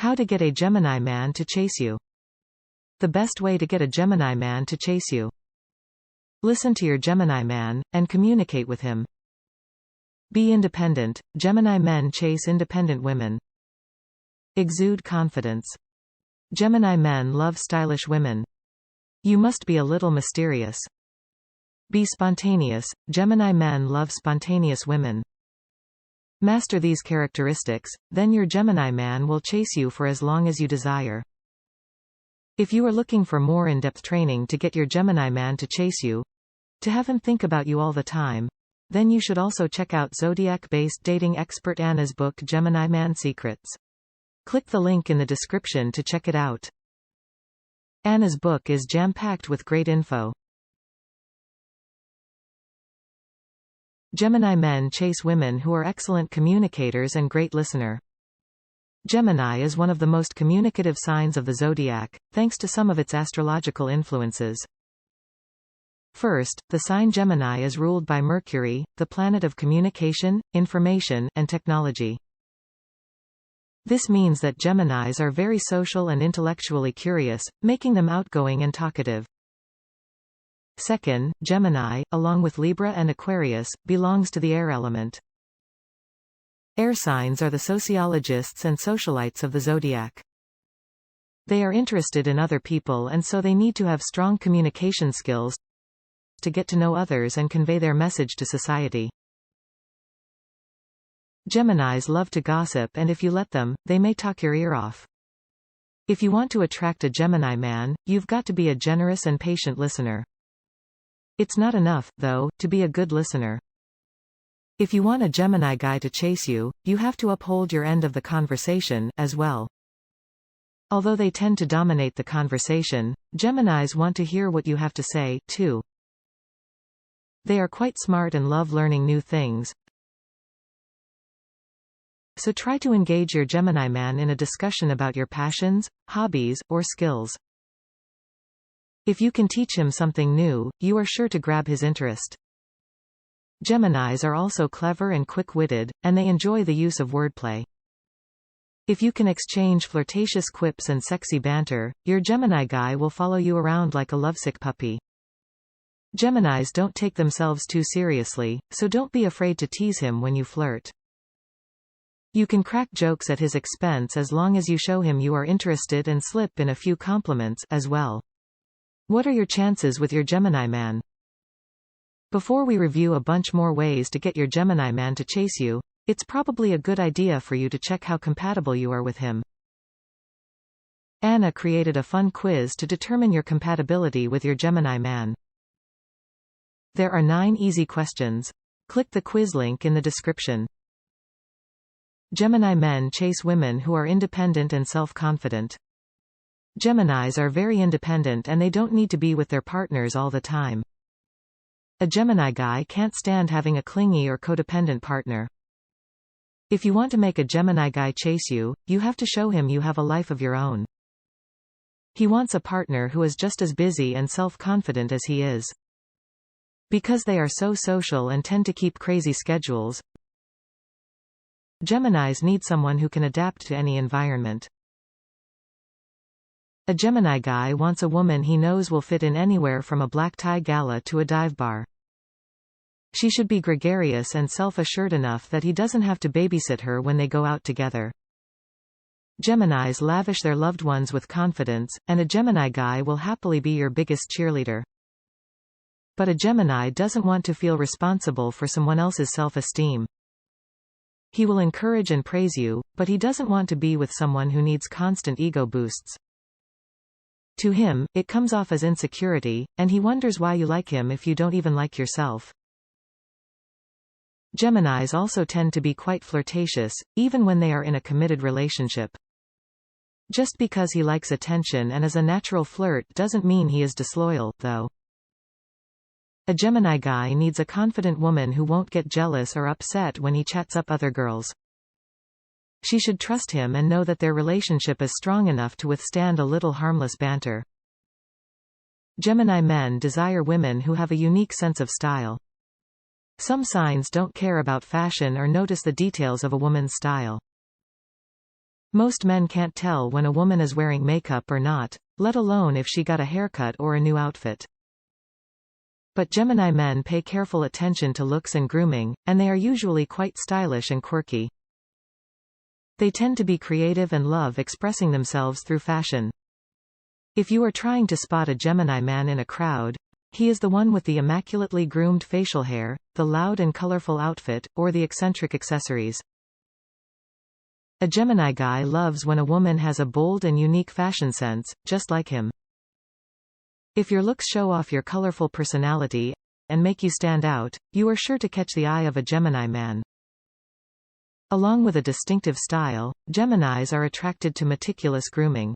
How to get a Gemini man to chase you. The best way to get a Gemini man to chase you. Listen to your Gemini man, and communicate with him. Be independent. Gemini men chase independent women. Exude confidence. Gemini men love stylish women. You must be a little mysterious. Be spontaneous. Gemini men love spontaneous women. Master these characteristics, then your Gemini man will chase you for as long as you desire. If you are looking for more in-depth training to get your Gemini man to chase you, to have him think about you all the time, then you should also check out Zodiac-based dating expert Anna's book Gemini Man Secrets. Click the link in the description to check it out. Anna's book is jam-packed with great info. Gemini men chase women who are excellent communicators and great listener. Gemini is one of the most communicative signs of the zodiac, thanks to some of its astrological influences. First, the sign Gemini is ruled by Mercury, the planet of communication, information, and technology. This means that Geminis are very social and intellectually curious, making them outgoing and talkative. Second, Gemini, along with Libra and Aquarius, belongs to the air element. Air signs are the sociologists and socialites of the zodiac. They are interested in other people, and so they need to have strong communication skills to get to know others and convey their message to society. Geminis love to gossip, and if you let them, they may talk your ear off. If you want to attract a Gemini man, you've got to be a generous and patient listener. It's not enough, though, to be a good listener. If you want a Gemini guy to chase you, you have to uphold your end of the conversation, as well. Although they tend to dominate the conversation, Geminis want to hear what you have to say, too. They are quite smart and love learning new things. So try to engage your Gemini man in a discussion about your passions, hobbies, or skills. If you can teach him something new, you are sure to grab his interest. Geminis are also clever and quick-witted, and they enjoy the use of wordplay. If you can exchange flirtatious quips and sexy banter, your Gemini guy will follow you around like a lovesick puppy. Geminis don't take themselves too seriously, so don't be afraid to tease him when you flirt. You can crack jokes at his expense as long as you show him you are interested and slip in a few compliments, as well. What are your chances with your Gemini man? Before we review a bunch more ways to get your Gemini man to chase you, it's probably a good idea for you to check how compatible you are with him. Anna created a fun quiz to determine your compatibility with your Gemini man. There are 9 easy questions. Click the quiz link in the description. Gemini men chase women who are independent and self-confident. Geminis are very independent and they don't need to be with their partners all the time. A Gemini guy can't stand having a clingy or codependent partner. If you want to make a Gemini guy chase you, you have to show him you have a life of your own. He wants a partner who is just as busy and self-confident as he is. Because they are so social and tend to keep crazy schedules, Geminis need someone who can adapt to any environment. A Gemini guy wants a woman he knows will fit in anywhere from a black tie gala to a dive bar. She should be gregarious and self-assured enough that he doesn't have to babysit her when they go out together. Geminis lavish their loved ones with confidence, and a Gemini guy will happily be your biggest cheerleader. But a Gemini doesn't want to feel responsible for someone else's self-esteem. He will encourage and praise you, but he doesn't want to be with someone who needs constant ego boosts. To him, it comes off as insecurity, and he wonders why you like him if you don't even like yourself. Geminis also tend to be quite flirtatious, even when they are in a committed relationship. Just because he likes attention and is a natural flirt doesn't mean he is disloyal, though. A Gemini guy needs a confident woman who won't get jealous or upset when he chats up other girls. She should trust him and know that their relationship is strong enough to withstand a little harmless banter. Gemini men desire women who have a unique sense of style. Some signs don't care about fashion or notice the details of a woman's style. Most men can't tell when a woman is wearing makeup or not, let alone if she got a haircut or a new outfit. But Gemini men pay careful attention to looks and grooming, and they are usually quite stylish and quirky. They tend to be creative and love expressing themselves through fashion. If you are trying to spot a Gemini man in a crowd, he is the one with the immaculately groomed facial hair, the loud and colorful outfit, or the eccentric accessories. A Gemini guy loves when a woman has a bold and unique fashion sense, just like him. If your looks show off your colorful personality and make you stand out, you are sure to catch the eye of a Gemini man. Along with a distinctive style, Geminis are attracted to meticulous grooming.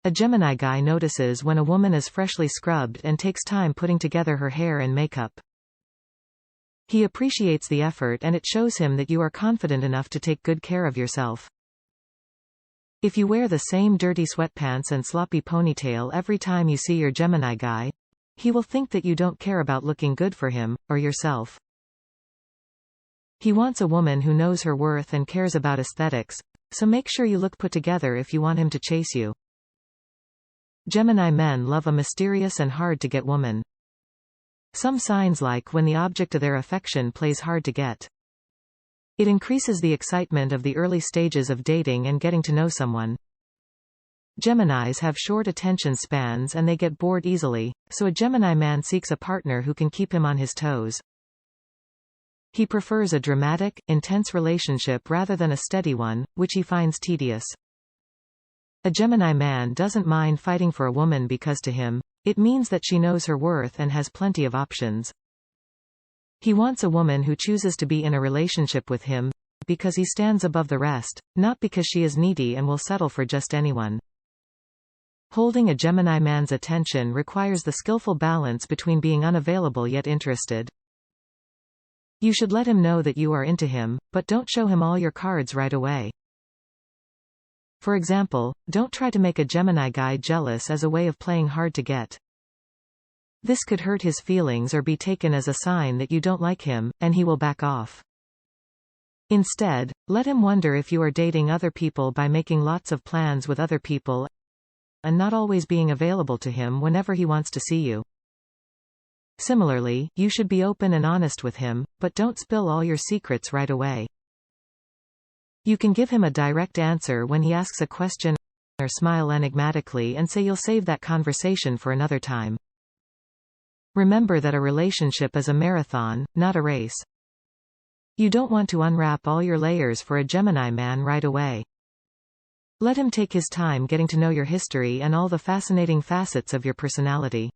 A Gemini guy notices when a woman is freshly scrubbed and takes time putting together her hair and makeup. He appreciates the effort, and it shows him that you are confident enough to take good care of yourself. If you wear the same dirty sweatpants and sloppy ponytail every time you see your Gemini guy, he will think that you don't care about looking good for him, or yourself. He wants a woman who knows her worth and cares about aesthetics, so make sure you look put together if you want him to chase you. Gemini men love a mysterious and hard-to-get woman. Some signs like when the object of their affection plays hard to get. It increases the excitement of the early stages of dating and getting to know someone. Geminis have short attention spans and they get bored easily, so a Gemini man seeks a partner who can keep him on his toes. He prefers a dramatic, intense relationship rather than a steady one, which he finds tedious. A Gemini man doesn't mind fighting for a woman because to him, it means that she knows her worth and has plenty of options. He wants a woman who chooses to be in a relationship with him because he stands above the rest, not because she is needy and will settle for just anyone. Holding a Gemini man's attention requires the skillful balance between being unavailable yet interested. You should let him know that you are into him, but don't show him all your cards right away. For example, don't try to make a Gemini guy jealous as a way of playing hard to get. This could hurt his feelings or be taken as a sign that you don't like him, and he will back off. Instead, let him wonder if you are dating other people by making lots of plans with other people and not always being available to him whenever he wants to see you. Similarly, you should be open and honest with him, but don't spill all your secrets right away. You can give him a direct answer when he asks a question or smile enigmatically and say you'll save that conversation for another time. Remember that a relationship is a marathon, not a race. You don't want to unwrap all your layers for a Gemini man right away. Let him take his time getting to know your history and all the fascinating facets of your personality.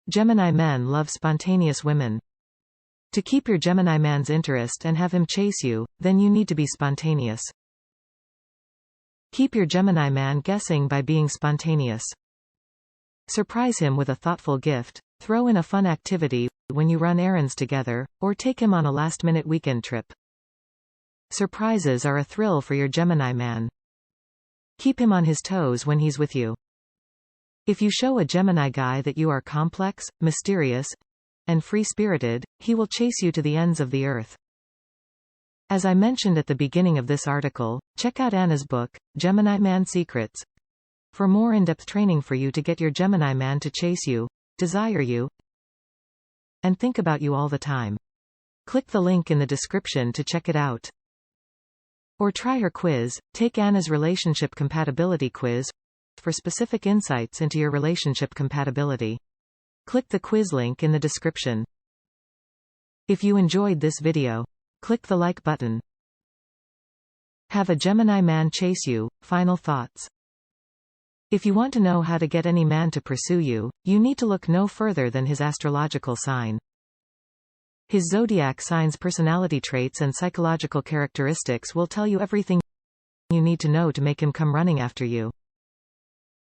Gemini men love spontaneous women. To keep your Gemini man's interest and have him chase you, then you need to be spontaneous. Keep your Gemini man guessing by being spontaneous. Surprise him with a thoughtful gift, throw in a fun activity when you run errands together, or take him on a last-minute weekend trip. Surprises are a thrill for your Gemini man. Keep him on his toes when he's with you. If you show a Gemini guy that you are complex, mysterious, and free-spirited, he will chase you to the ends of the earth. As I mentioned at the beginning of this article, check out Anna's book, Gemini Man Secrets, for more in-depth training for you to get your Gemini man to chase you, desire you, and think about you all the time. Click the link in the description to check it out. Or try her quiz, take Anna's Relationship Compatibility quiz, for specific insights into your relationship compatibility. Click the quiz link in the description. If you enjoyed this video, click the like button. Have a Gemini man chase you. Final thoughts. If you want to know how to get any man to pursue you, you need to look no further than his astrological sign. His zodiac sign's personality traits and psychological characteristics will tell you everything you need to know to make him come running after you.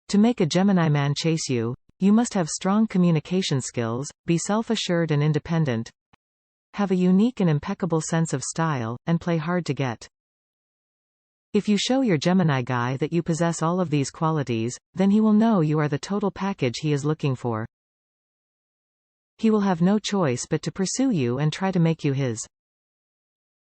To make a Gemini man chase you, you must have strong communication skills, be self-assured and independent, have a unique and impeccable sense of style, and play hard to get. If you show your Gemini guy that you possess all of these qualities, then he will know you are the total package he is looking for. He will have no choice but to pursue you and try to make you his.